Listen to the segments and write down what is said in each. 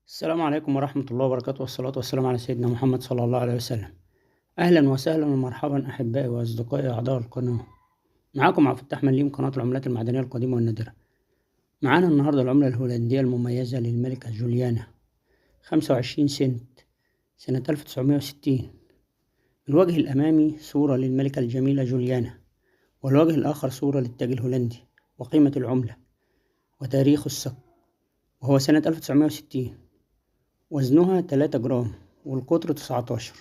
السلام عليكم ورحمة الله وبركاته، والصلاة والسلام على سيدنا محمد صلى الله عليه وسلم. أهلا وسهلا ومرحبا أحبائي وأصدقائي أعضاء القناة. معكم عبد الفتاح مليم، قناة العملات المعدنية القديمة والنادرة. معانا النهاردة العملة الهولندية المميزة للملكة جوليانا، 25 سنت، سنة 1960. الوجه الأمامي صورة للملكة الجميلة جوليانا، والوجه الآخر صورة للتاج الهولندي وقيمة العملة وتاريخ الصك، وهو سنة 1960. وزنها 3 جرام والقطر 19،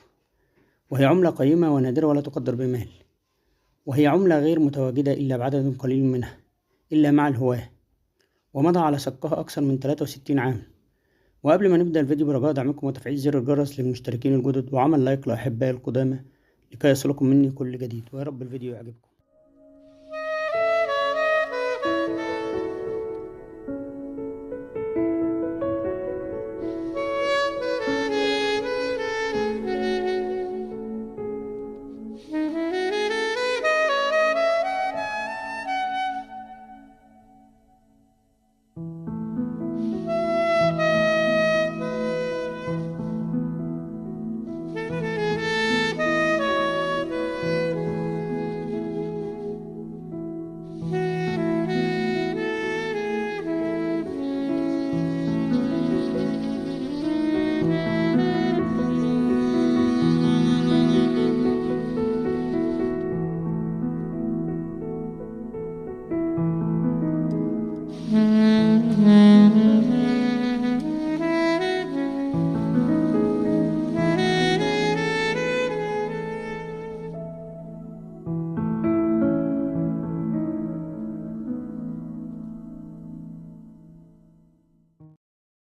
وهي عملة قيمة ونادرة ولا تقدر بمال، وهي عملة غير متواجدة إلا بعدد قليل منها إلا مع الهواة، ومضى على صكها أكثر من 63 عام. وقبل ما نبدأ الفيديو، برجاء دعمكم وتفعيل زر الجرس للمشتركين الجدد، وعمل لايك لأحبائي القدامى لكي يصلكم مني كل جديد، ويا رب الفيديو يعجبكم.